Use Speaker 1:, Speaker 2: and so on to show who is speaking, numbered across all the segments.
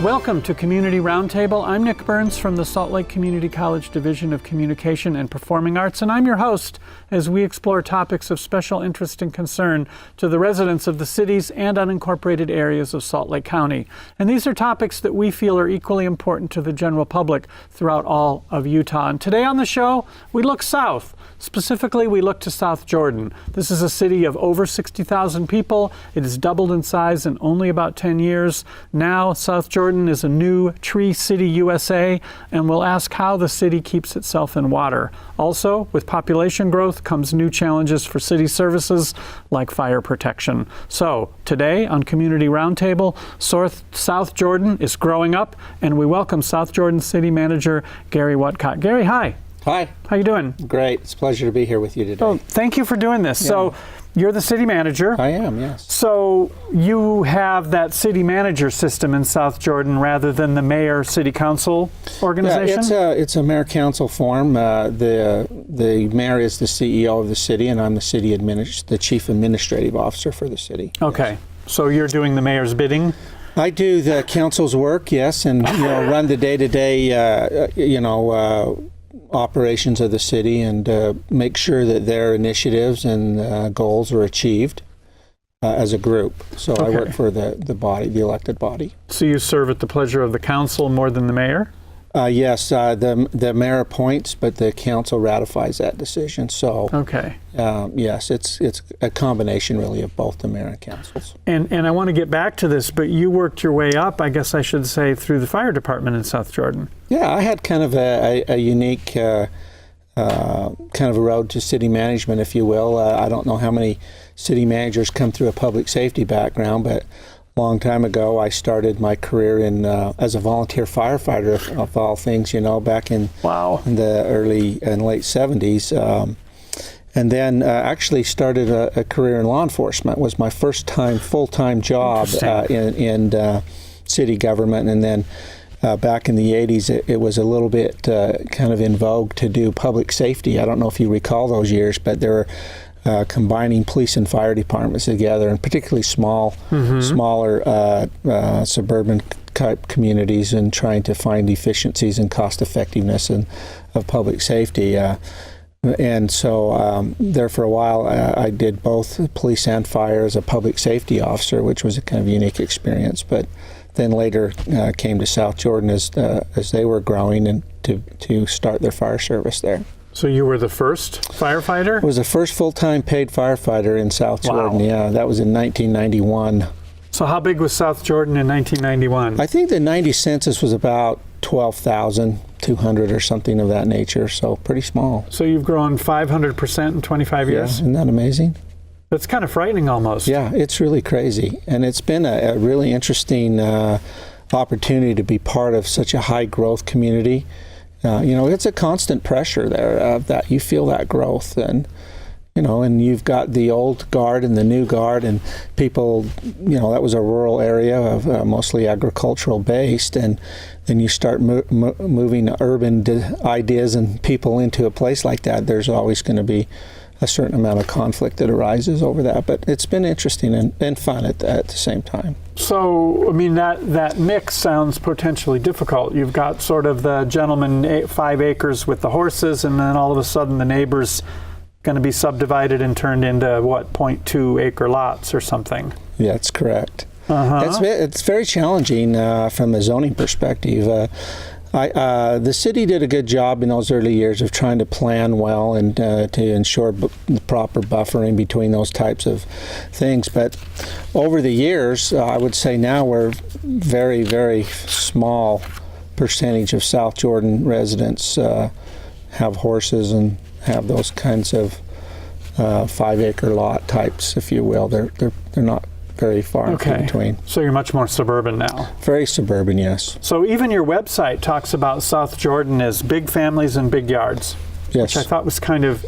Speaker 1: Welcome to Community Roundtable. I'm Nick Burns from the Salt Lake Community College Division of Communication and Performing Arts, and I'm your host as we explore topics of special interest and concern to the residents of the cities and unincorporated areas of Salt Lake County. And these are topics that we feel are equally important to the general public throughout all of Utah. And today on the show, we look south. Specifically, we look to South Jordan. This is a city of over 60,000 people. It has doubled in size in only about 10 years. Now, South Jordan is a new Tree City, USA, and we'll ask how the city keeps itself in water. Also, with population growth comes new challenges for city services like fire protection. So, today on Community Roundtable, South Jordan is growing up, and we welcome South Jordan City Manager Gary Whatcott. Gary, hi.
Speaker 2: Hi.
Speaker 1: How you doing?
Speaker 2: Great. It's a pleasure to be here with you today.
Speaker 1: Oh, thank you for doing this. Yeah. So you're the city manager.
Speaker 2: I am, yes.
Speaker 1: So you have that city manager system in South Jordan rather than the mayor city council organization?
Speaker 2: Yeah, it's a mayor council form. The mayor is the CEO of the city, and I'm the chief administrative officer for the city.
Speaker 1: Okay. Yes. So you're doing the mayor's bidding?
Speaker 2: I do the council's work, yes, and run the day-to-day operations of the city and make sure that their initiatives and goals are achieved as a group. So okay. I work for the body, the elected body.
Speaker 1: So you serve at the pleasure of the council more than the mayor?
Speaker 2: Yes, the mayor appoints, but the council ratifies that decision. So,
Speaker 1: okay.
Speaker 2: Yes, it's a combination really of both the mayor and councils.
Speaker 1: And I want to get back to this, but you worked your way up, I guess I should say, through the fire department in South Jordan.
Speaker 2: Yeah, I had kind of a unique kind of a road to city management, if you will. I don't know how many city managers come through a public safety background, but long time ago, I started my career as a volunteer firefighter, of all things, back in the early and late 70s. And then actually started a career in law enforcement. Was my first full-time job in city government. And then back in the 80s, it was a little bit kind of in vogue to do public safety. I don't know if you recall those years, but there were combining police and fire departments together, and particularly smaller suburban type communities, and trying to find efficiencies and cost effectiveness of public safety. And so there for a while, I did both police and fire as a public safety officer, which was a kind of unique experience. But then later came to South Jordan as they were growing and to start their fire service there.
Speaker 1: So you were the first firefighter?
Speaker 2: I was the first full-time paid firefighter in South Jordan. Yeah, that was in 1991.
Speaker 1: So how big was South Jordan in 1991?
Speaker 2: I think the 90 census was about 12,200 or something of that nature, so pretty small.
Speaker 1: So you've grown 500% in 25 years?
Speaker 2: Yeah, isn't that amazing?
Speaker 1: That's kind of frightening almost.
Speaker 2: Yeah, it's really crazy. And it's been a really interesting opportunity to be part of such a high-growth community. It's a constant pressure there that you feel that growth, and you've got the old guard and the new guard, and people, that was a rural area of mostly agricultural based, and then you start moving urban ideas and people into a place like that. There's always going to be a certain amount of conflict that arises over that, but it's been interesting and fun at the same time.
Speaker 1: So, I mean, that mix sounds potentially difficult. You've got sort of the gentleman 5 acres with the horses, and then all of a sudden the neighbor's going to be subdivided and turned into, 0.2 acre lots or something?
Speaker 2: Yeah, that's correct.
Speaker 1: Uh-huh.
Speaker 2: It's very challenging from a zoning perspective. The city did a good job in those early years of trying to plan well and to ensure the proper buffering between those types of things. But over the years, I would say now we're very, very small percentage of South Jordan residents have horses and have those kinds of 5 acre lot types, if you will. They're not very far in between.
Speaker 1: So you're much more suburban now.
Speaker 2: Very suburban, yes.
Speaker 1: So even your website talks about South Jordan as big families and big yards.
Speaker 2: Yes.
Speaker 1: Which I thought was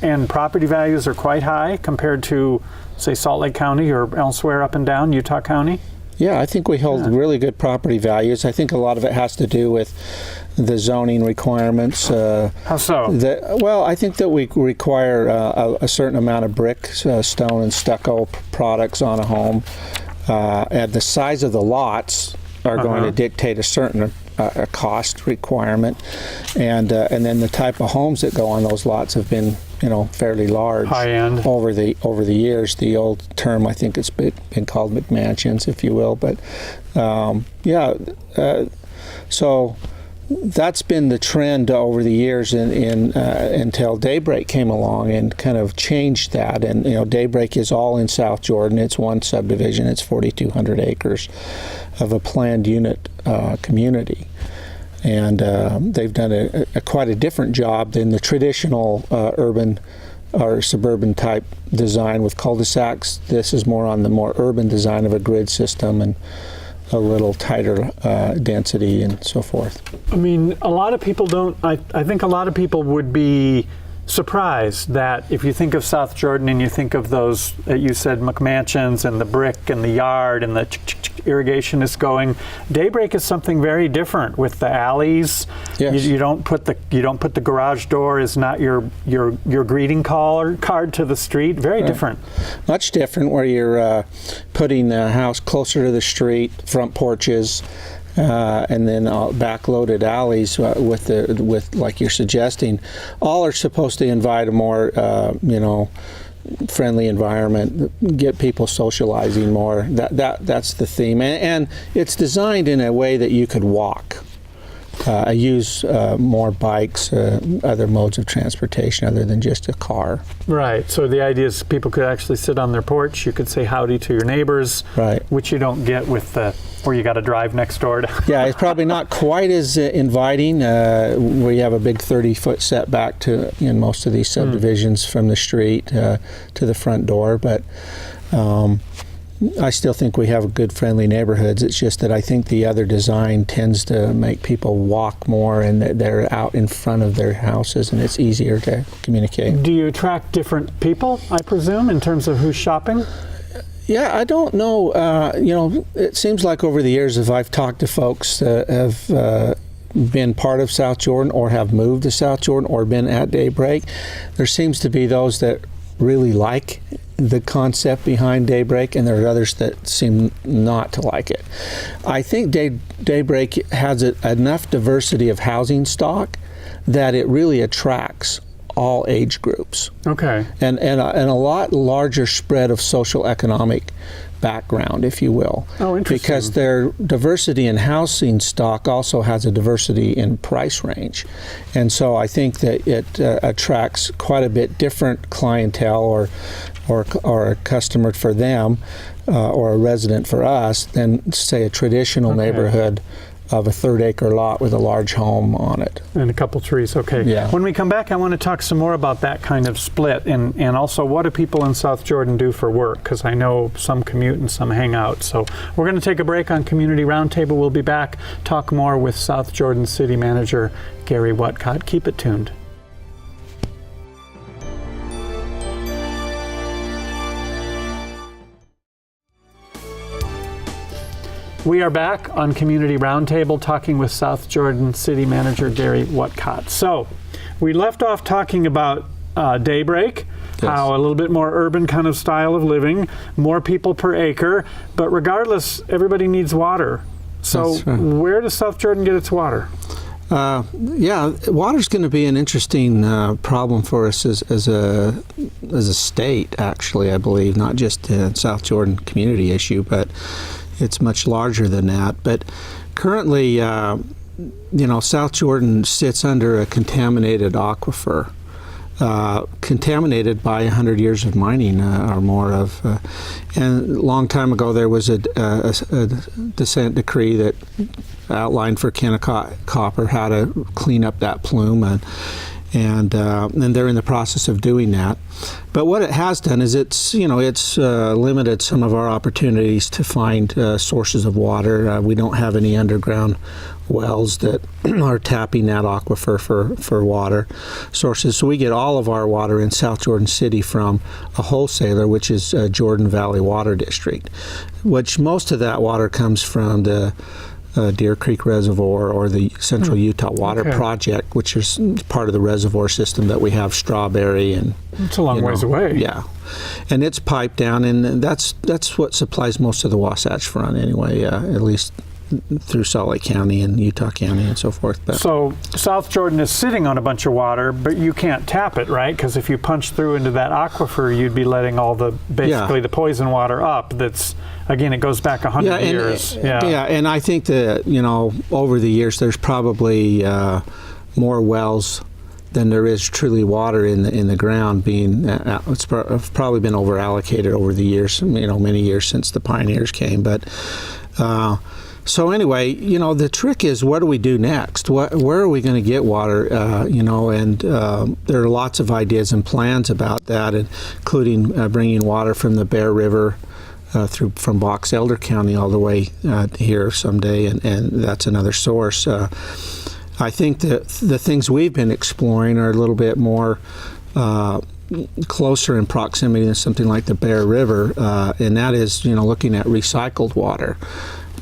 Speaker 1: and property values are quite high compared to, say, Salt Lake County or elsewhere up and down Utah County.
Speaker 2: Yeah, I think we hold really good property values. I think a lot of it has to do with the zoning requirements.
Speaker 1: How so?
Speaker 2: I think that we require a certain amount of brick, stone, and stucco products on a home. And the size of the lots are going to dictate a certain a cost requirement, and then the type of homes that go on those lots have been, fairly large,
Speaker 1: high end
Speaker 2: over the years. The old term, I think, it's been called McMansions, if you will. But so that's been the trend over the years, until Daybreak came along and kind of changed that. And Daybreak is all in South Jordan. It's one subdivision. It's 4,200 acres of a planned unit community, and they've done quite a different job than the traditional urban or suburban type design with cul-de-sacs. This is more on the more urban design of a grid system and a little tighter density and so forth.
Speaker 1: I mean, a lot of people don't, I think a lot of people would be surprised that if you think of South Jordan and you think of those, you said McMansions and the brick and the yard and the irrigation is going, Daybreak is something very different with the alleys.
Speaker 2: Yes.
Speaker 1: You don't put the garage door is not your greeting card to the street. Very different.
Speaker 2: Much different, where you're putting the house closer to the street, front porches, and then backloaded alleys with like you're suggesting. All are supposed to invite a more friendly environment, get people socializing more. That's the theme, and it's designed in a way that you could walk. I use more bikes, other modes of transportation other than just a car.
Speaker 1: Right. So the idea is people could actually sit on their porch. You could say howdy to your neighbors,
Speaker 2: right? Which
Speaker 1: you don't get with where you got to drive next door to.
Speaker 2: Yeah, it's probably not quite as inviting. We have a big 30-foot setback in most of these subdivisions from the street to the front door, but. I still think we have good, friendly neighborhoods. It's just that I think the other design tends to make people walk more, and they're out in front of their houses, and it's easier to communicate. Do
Speaker 1: you attract different people, I presume, in terms of who's shopping?
Speaker 2: Yeah, I don't know. It seems like over the years, if I've talked to folks that have been part of South Jordan or have moved to South Jordan or been at Daybreak, there seems to be those that really like the concept behind Daybreak, and there are others that seem not to like it. I think Daybreak has enough diversity of housing stock that it really attracts all age groups.
Speaker 1: Okay.
Speaker 2: And a lot larger spread of social economic background, if you will.
Speaker 1: Oh, interesting.
Speaker 2: Because their diversity in housing stock also has a diversity in price range. And so I think that it attracts quite a bit different clientele or a customer for them or a resident for us than, say, a traditional neighborhood of a 3rd-acre lot with a large home on it.
Speaker 1: And a couple trees, okay.
Speaker 2: Yeah.
Speaker 1: When we come back, I want to talk some more about that kind of split, and also what do people in South Jordan do for work, because I know some commute and some hang out. So we're going to take a break on Community Roundtable. We'll be back, talk more with South Jordan City Manager Gary Whatcott. Keep it tuned. We are back on Community Roundtable talking with South Jordan City Manager Gary Whatcott. So we left off talking about Daybreak, how a little bit more urban kind of style of living, more people per acre, but regardless, everybody needs water. So where does South Jordan get its water?
Speaker 2: Water's going to be an interesting problem for us as a state, actually, I believe, not just a South Jordan community issue, but it's much larger than that. But currently, South Jordan sits under a contaminated aquifer, contaminated by 100 years of mining or more of. And a long time ago, there was a dissent decree that outlined for Kennecott Copper how to clean up that plume, and they're in the process of doing that. But what it has done is it's limited some of our opportunities to find sources of water. We don't have any underground wells that are tapping that aquifer for water sources. So we get all of our water in South Jordan City from a wholesaler, which is Jordan Valley Water District, which most of that water comes from the Deer Creek Reservoir or the Central Utah Water Project, which is part of the reservoir system that we have Strawberry and.
Speaker 1: It's a long ways away.
Speaker 2: Yeah, and it's piped down, and that's what supplies most of the Wasatch Front anyway. At least through Salt Lake County and Utah County and so forth. But
Speaker 1: so South Jordan is sitting on a bunch of water, but you can't tap it, right? Because if you punch through into that aquifer, you'd be letting all the basically the poison water up. That's, again, it goes back 100 years.
Speaker 2: And I think that, over the years there's probably more wells than there is truly water in the ground. Being it's probably been over allocated over the years, many years since the pioneers came. But so anyway, the trick is, what do we do next? Where are we going to get water? And there are lots of ideas and plans about that, including bringing water from the Bear River from Box Elder County all the way here someday, and that's another source. I think that the things we've been exploring are a little bit more closer in proximity than something like the Bear River, and that is, looking at recycled water.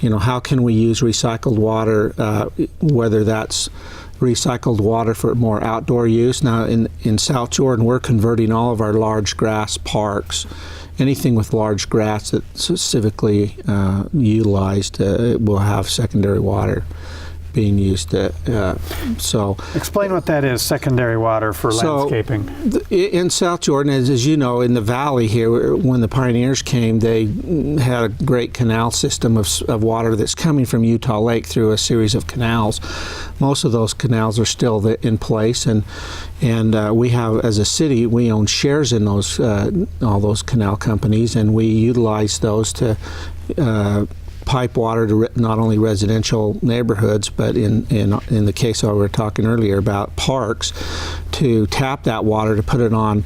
Speaker 2: How can we use recycled water, whether that's recycled water for more outdoor use. Now in South Jordan, we're converting all of our large grass parks. Anything with large grass that's civically utilized will have secondary water being used. So
Speaker 1: explain what that is, secondary water for landscaping.
Speaker 2: In South Jordan, as you know, in the valley here, when the pioneers came, they had a great canal system of water that's coming from Utah Lake through a series of canals. Most of those canals are still in place, and we have, as a city, we own shares in those all those canal companies, and we utilize those to pipe water to not only residential neighborhoods, but in the case we were talking earlier about parks, to tap that water to put it on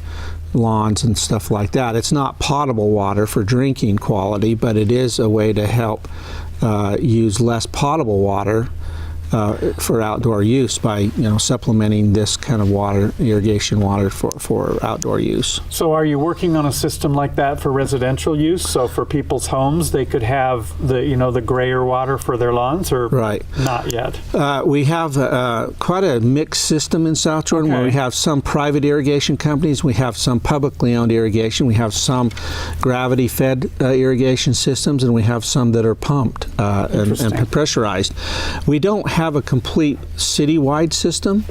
Speaker 2: lawns and stuff like that. It's not potable water for drinking quality, but it is a way to help use less potable water for outdoor use by supplementing this kind of water, irrigation water for outdoor use.
Speaker 1: So are you working on a system like that for residential use? So for people's homes, they could have the grayer water for their lawns, or
Speaker 2: right.
Speaker 1: Not yet?
Speaker 2: We have quite a mixed system in South Jordan, where we have some private irrigation companies, we have some publicly owned irrigation, we have some gravity-fed irrigation systems, and we have some that are pumped and pressurized. We don't have a complete citywide system.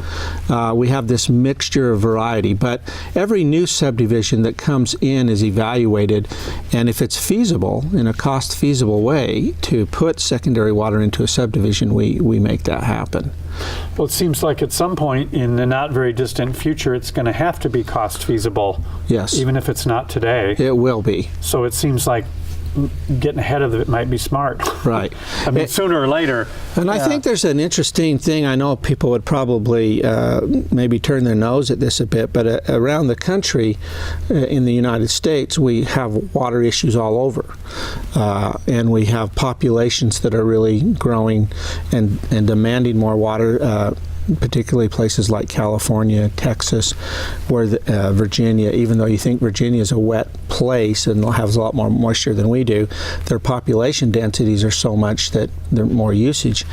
Speaker 2: We have this mixture of variety, but every new subdivision that comes in is evaluated, and if it's feasible, in a cost-feasible way, to put secondary water into a subdivision, we make that happen.
Speaker 1: Well, it seems like at some point in the not very distant future, it's going to have to be cost feasible.
Speaker 2: Yes.
Speaker 1: Even if it's not today.
Speaker 2: It will be.
Speaker 1: So it seems like getting ahead of it might be smart.
Speaker 2: Right.
Speaker 1: I mean, sooner or later.
Speaker 2: And I think there's an interesting thing. I know people would probably maybe turn their nose at this a bit, but around the country, in the United States, we have water issues all over. And we have populations that are really growing and demanding more water. Particularly places like California, Texas, where Virginia, even though you think Virginia is a wet place and has a lot more moisture than we do, their population densities are so much that more usage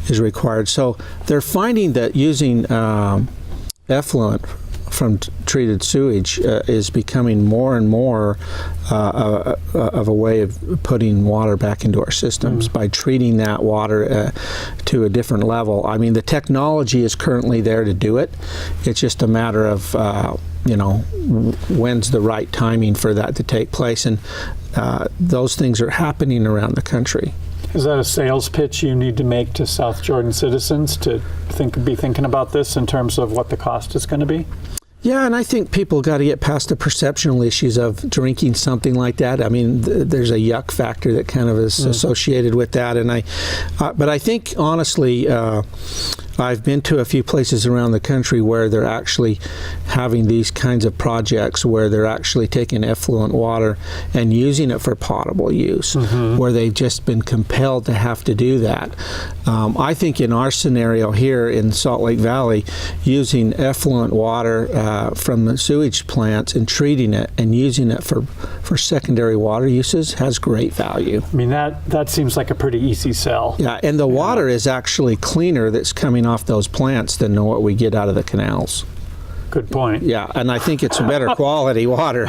Speaker 2: is required. So they're finding that using effluent from treated sewage is becoming more and more of a way of putting water back into our systems by treating that water to a different level. I mean, the technology is currently there to do it. It's just a matter of when's the right timing for that to take place, and those things are happening around the country.
Speaker 1: Is that a sales pitch you need to make to South Jordan citizens to be thinking about this in terms of what the cost is going to be?
Speaker 2: Yeah, and I think people got to get past the perceptional issues of drinking something like that. I mean, there's a yuck factor that kind of is associated with that, and but I think honestly, I've been to a few places around the country where they're actually having these kinds of projects where they're actually taking effluent water and using it for potable use, where they've just been compelled to have to do that. I think in our scenario here in Salt Lake Valley, using effluent water from the sewage plants and treating it and using it for secondary water uses has great value.
Speaker 1: I mean, that seems like a pretty easy sell.
Speaker 2: Yeah, and the water is actually cleaner that's coming off those plants than what we get out of the canals.
Speaker 1: Good point.
Speaker 2: Yeah, and I think it's a better quality water.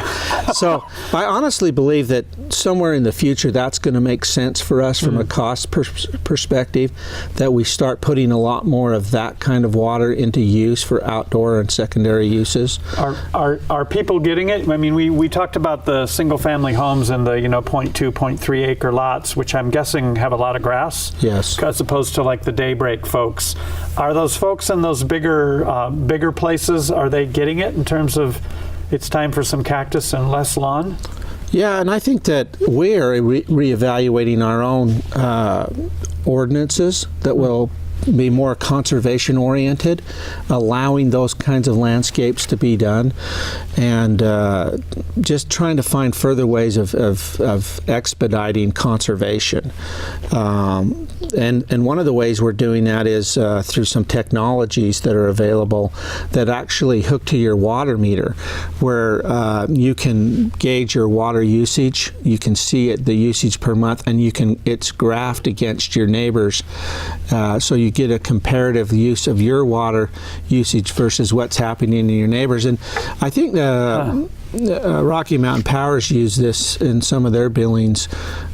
Speaker 2: So I honestly believe that somewhere in the future that's going to make sense for us from a cost perspective, that we start putting a lot more of that kind of water into use for outdoor and secondary uses.
Speaker 1: Are people getting it? I mean, we talked about the single-family homes and the 0.2, 0.3 acre lots, which I'm guessing have a lot of grass.
Speaker 2: Yes.
Speaker 1: As opposed to like the daybreak folks. Are those folks in those bigger places, are they getting it in terms of it's time for some cactus and less lawn?
Speaker 2: Yeah, and I think that we're reevaluating our own ordinances that will be more conservation oriented, allowing those kinds of landscapes to be done, and just trying to find further ways of expediting conservation. And one of the ways we're doing that is through some technologies that are available that actually hook to your water meter, where you can gauge your water usage, you can see the usage per month, and it's graphed against your neighbors, so you get a comparative use of your water usage versus what's happening in your neighbors. And I think Rocky Mountain Powers use this in some of their billings,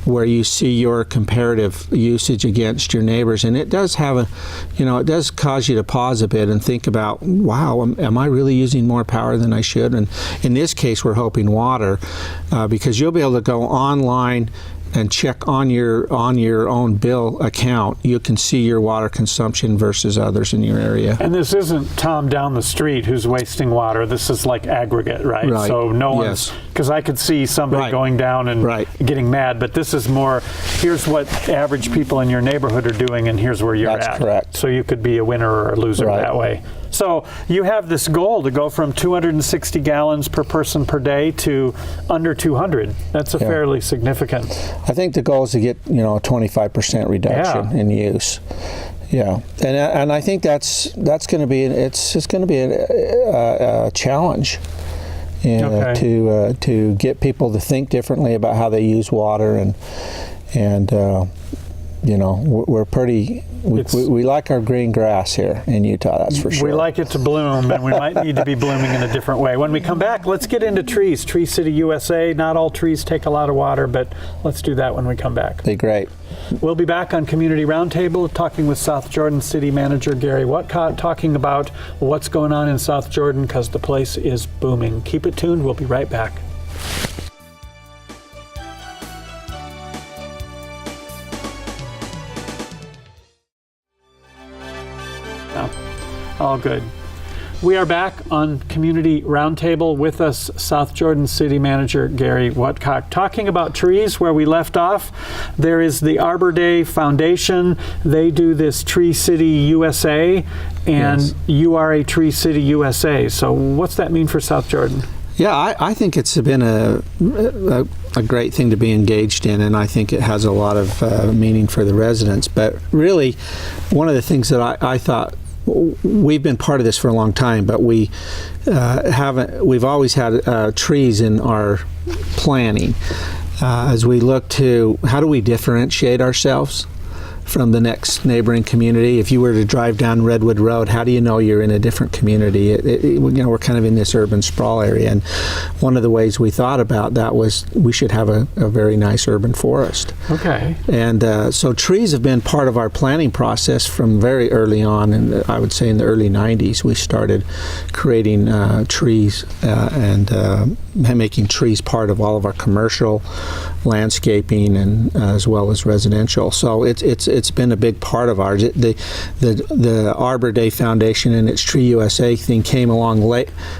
Speaker 2: where you see your comparative usage against your neighbors, and it does have it does cause you to pause a bit and think about, wow, am I really using more power than I should? And in this case, we're hoping water, because you'll be able to go online and check on your own bill account. You can see your water consumption versus others in your area. And
Speaker 1: this isn't Tom down the street who's wasting water. This is like aggregate, right?
Speaker 2: Right.
Speaker 1: So no one's, because I could see somebody going down and getting mad, but this is more, here's what average people in your neighborhood are doing, and here's where you're at.
Speaker 2: That's correct.
Speaker 1: So you could be a winner or a loser that way. So you have this goal to go from 260 gallons per person per day to under 200. That's a fairly significant.
Speaker 2: I think the goal is to get a 25% reduction in use. Yeah, and I think that's going to be a challenge. To get people to think differently about how they use water, and we're pretty. We like our green grass here in Utah, that's for sure.
Speaker 1: We like it to bloom, and we might need to be blooming in a different way. When we come back, let's get into trees. Tree City, USA. Not all trees take a lot of water, but let's do that when we come back.
Speaker 2: Be great.
Speaker 1: We'll be back on Community Roundtable, talking with South Jordan City Manager Gary Whatcott, talking about what's going on in South Jordan, because the place is booming. Keep it tuned. We'll be right back. All good. We are back on Community Roundtable. With us, South Jordan City Manager Gary Whatcott, talking about trees. Where we left off, there is the Arbor Day Foundation. They do this Tree City USA, and you are a Tree City USA. So what's that mean for South Jordan?
Speaker 2: Yeah, I think it's been a great thing to be engaged in, and I think it has a lot of meaning for the residents. But really, one of the things that I thought, we've been part of this for a long time, but we've always had trees in our planning as we look to how do we differentiate ourselves from the next neighboring community. If you were to drive down Redwood Road, how do you know you're in a different community? We're kind of in this urban sprawl area, and one of the ways we thought about that was we should have a very nice urban forest.
Speaker 1: Okay.
Speaker 2: And so trees have been part of our planning process from very early on, and I would say in the early 90s we started creating trees and making trees part of all of our commercial landscaping and as well as residential. So it's been a big part of ours. The Arbor Day Foundation and its Tree USA thing came along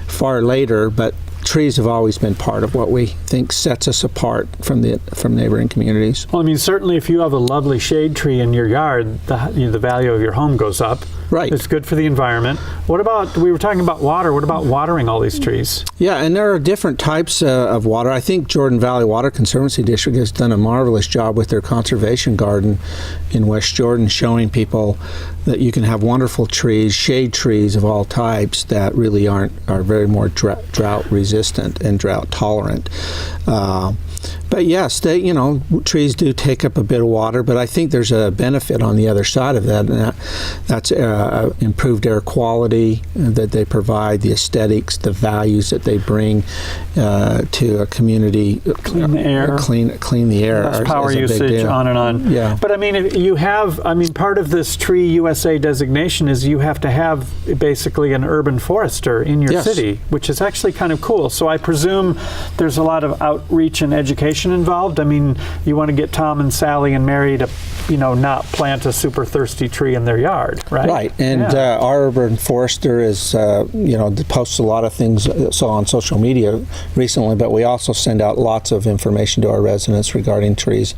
Speaker 2: far later, but trees have always been part of what we think sets us apart from neighboring communities.
Speaker 1: Well, I mean, certainly if you have a lovely shade tree in your yard, the value of your home goes up.
Speaker 2: Right.
Speaker 1: It's good for the environment. What about, we were talking about water, what about watering all these trees?
Speaker 2: Yeah, and there are different types of water. I think Jordan Valley Water Conservancy District has done a marvelous job with their conservation garden in West Jordan, showing people that you can have wonderful trees, shade trees of all types that really are very more drought resistant and drought tolerant. But yes, trees do take up a bit of water, but I think there's a benefit on the other side of that, and that's improved air quality that they provide, the aesthetics, the values that they bring to a community.
Speaker 1: Clean the air.
Speaker 2: Clean the air.
Speaker 1: Less power usage, on and on.
Speaker 2: Yeah.
Speaker 1: But I mean, part of this Tree USA designation is you have to have basically an urban forester in your city, which is actually kind of cool. So I presume there's a lot of outreach and education involved. I mean, you want to get Tom and Sally and Mary to, not plant a super thirsty tree in their yard, right?
Speaker 2: Right, and our urban forester is, posts a lot of things on social media recently, but we also send out lots of information to our residents regarding trees,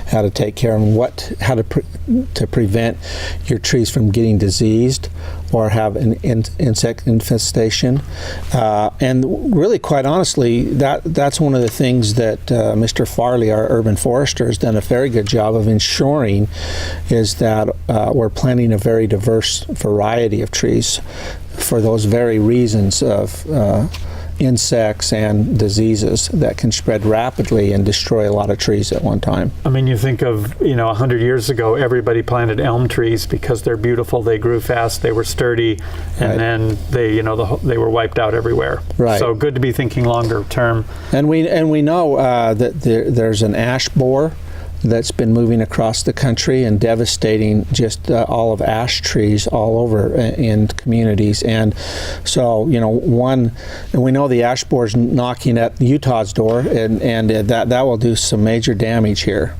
Speaker 2: how to take care of them, how to prevent your trees from getting diseased or have an insect infestation. And really, quite honestly, that's one of the things that Mr. Farley, our urban forester, has done a very good job of ensuring is that we're planting a very diverse variety of trees for those very reasons of insects and diseases that can spread rapidly and destroy a lot of trees at one time.
Speaker 1: I mean, you think of, 100 years ago, everybody planted elm trees because they're beautiful, they grew fast, they were sturdy, and then they, they were wiped out everywhere.
Speaker 2: Right.
Speaker 1: So good to be thinking longer term.
Speaker 2: And we know that there's an ash borer that's been moving across the country and devastating just all of ash trees all over in communities. And so, and we know the ash borer's knocking at Utah's door, and that will do some major damage here.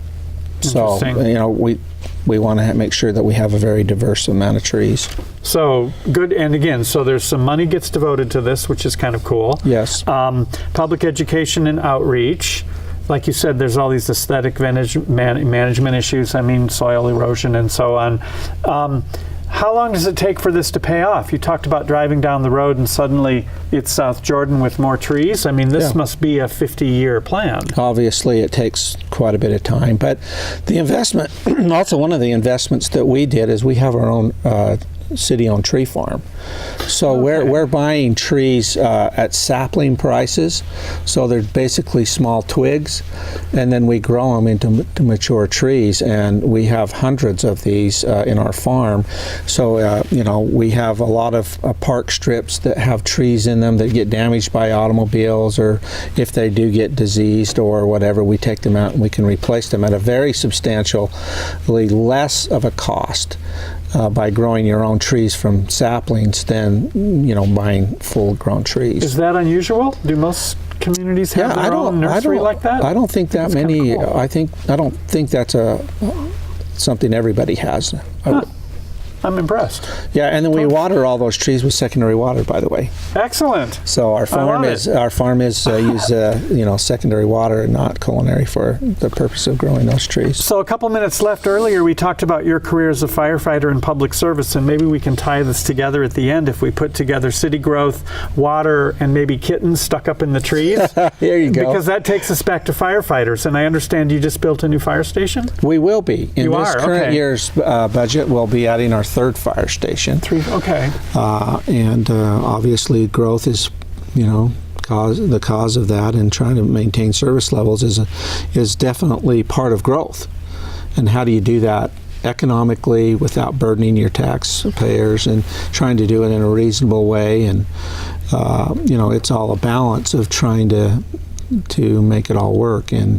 Speaker 2: So, we want to make sure that we have a very diverse amount of trees.
Speaker 1: So good, and again, so there's some money gets devoted to this, which is kind of cool.
Speaker 2: Yes.
Speaker 1: Public education and outreach. Like you said, there's all these aesthetic management issues, soil erosion and so on. How long does it take for this to pay off? You talked about driving down the road and suddenly it's South Jordan with more trees. This must be a 50-year plan. Obviously,
Speaker 2: it takes quite a bit of time. But the investment, also one of the investments that we did is we have our own city-owned tree farm. So we're buying trees at sapling prices. So they're basically small twigs, and then we grow them into mature trees. And we have hundreds of these in our farm. So we have a lot of park strips that have trees in them that get damaged by automobiles, or if they do get diseased or whatever, we take them out and we can replace them at a very substantially less of a cost. By growing your own trees from saplings than buying full-grown trees.
Speaker 1: Is that unusual? Do most communities have their own nursery like that?
Speaker 2: I don't think that many. Cool. I don't think that's something everybody has.
Speaker 1: Huh. I'm impressed.
Speaker 2: Yeah, and then we water all those trees with secondary water, by the way.
Speaker 1: Excellent.
Speaker 2: So our farm is use secondary water and not culinary for the purpose of growing those trees.
Speaker 1: So a couple minutes left. Earlier we talked about your career as a firefighter in public service, and maybe we can tie this together at the end if we put together city growth, water, and maybe kittens stuck up in the trees.
Speaker 2: There you go.
Speaker 1: Because that takes us back to firefighters, and I understand you just built a new fire station?
Speaker 2: We will be. In this current year's budget, we'll be adding our third fire station. And obviously growth is, the cause of that, and trying to maintain service levels is definitely part of growth. And how do you do that economically without burdening your taxpayers, and trying to do it in a reasonable way? And it's all a balance of trying to make it all work. And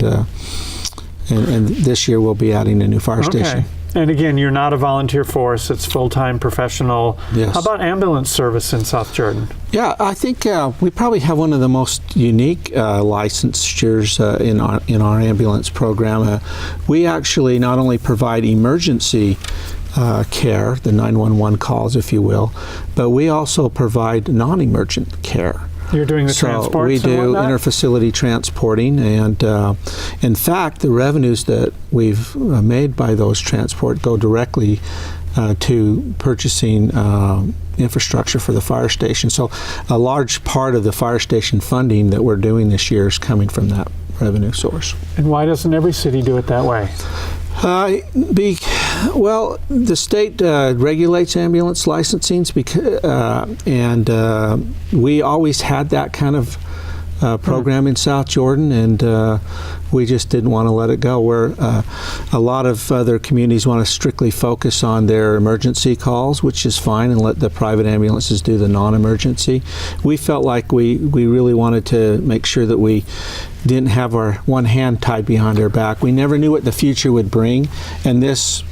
Speaker 2: this year we'll be adding a new fire station.
Speaker 1: And again, you're not a volunteer force, it's full-time professional.
Speaker 2: Yes.
Speaker 1: How about ambulance service in South Jordan?
Speaker 2: Yeah, I think we probably have one of the most unique licensures in our ambulance program. We actually not only provide emergency care, the 911 calls, if you will, but we also provide non-emergent care.
Speaker 1: You're doing the transports.
Speaker 2: We do interfacility transporting, and in fact, the revenues that we've made by those transport go directly to purchasing infrastructure for the fire station. So a large part of the fire station funding that we're doing this year is coming from that revenue source.
Speaker 1: And why doesn't every city do it that way?
Speaker 2: Well, the state regulates ambulance licensing, and we always had that kind of program in South Jordan, and we just didn't want to let it go. Where a lot of other communities want to strictly focus on their emergency calls, which is fine, and let the private ambulances do the non-emergency. We felt like we really wanted to make sure that we didn't have our one hand tied behind our back. We never knew what the future would bring, and this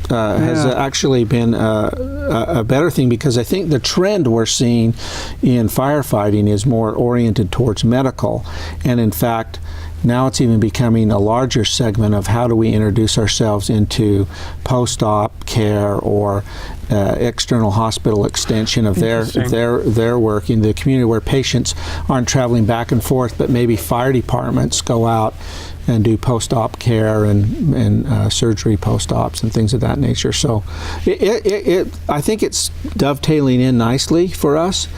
Speaker 2: has actually been a better thing, because I think the trend we're seeing in firefighting is more oriented towards medical, and in fact now it's even becoming a larger segment of how do we introduce ourselves into post-op care or external hospital extension of their work in the community, where patients aren't traveling back and forth, but maybe fire departments go out and do post-op care and surgery post-ops and things of that nature. So I think it's dovetailing in nicely for us,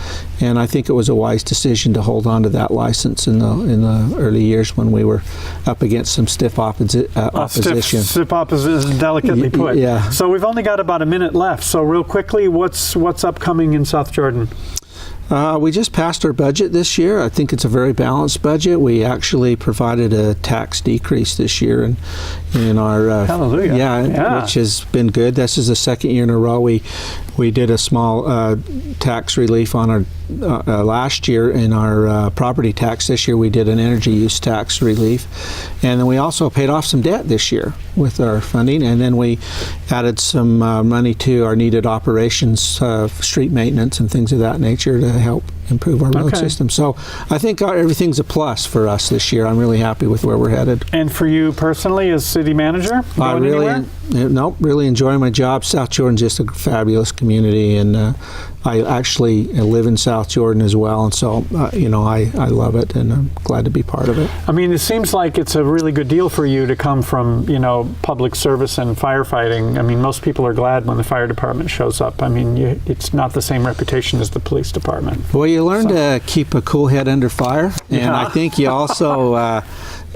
Speaker 2: and I think it was a wise decision to hold on to that license in the early years when we were up against some stiff opposition.
Speaker 1: Stiff opposition, delicately put.
Speaker 2: Yeah.
Speaker 1: So we've only got about a minute left. So real quickly, what's upcoming in South Jordan?
Speaker 2: We just passed our budget this year. I think it's a very balanced budget. We actually provided a tax decrease this year in our
Speaker 1: Hallelujah. Yeah,
Speaker 2: which has been good. This is the second year in a row we did a small tax relief on our last year in our property tax. This year we did an energy use tax relief, and then we also paid off some debt this year with our funding, and then we added some money to our needed operations, street maintenance and things of that nature to help improve our road system. So I think everything's a plus for us this year. I'm really happy with where we're headed.
Speaker 1: And for you personally, as city manager,
Speaker 2: really enjoying my job. South Jordan's just a fabulous community, and I actually live in South Jordan as well, and so I love it, and I'm glad to be part of it.
Speaker 1: I mean, it seems like it's a really good deal for you to come from public service and firefighting. I mean, most people are glad when the fire department shows up. I mean, it's not the same reputation as the police department.
Speaker 2: Well, you learn to keep a cool head under fire, and I think you also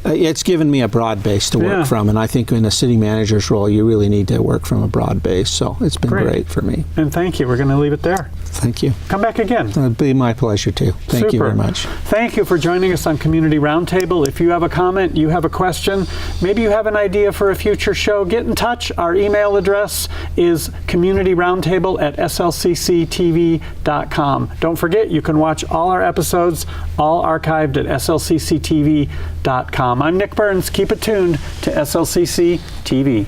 Speaker 2: it's given me a broad base to work from, and I think in a city manager's role you really need to work from a broad base, so it's been great for me.
Speaker 1: And thank you. We're going to leave it there.
Speaker 2: Thank you.
Speaker 1: Come back again.
Speaker 2: It'd be my pleasure too. Thank you very much.
Speaker 1: Thank you for joining us on Community Roundtable. If you have a comment, you have a question, maybe you have an idea for a future show, get in touch. Our email address is communityroundtable@slcctv.com. Don't forget, you can watch all our episodes, all archived at slcctv.com. I'm Nick Burns. Keep it tuned to SLCC TV.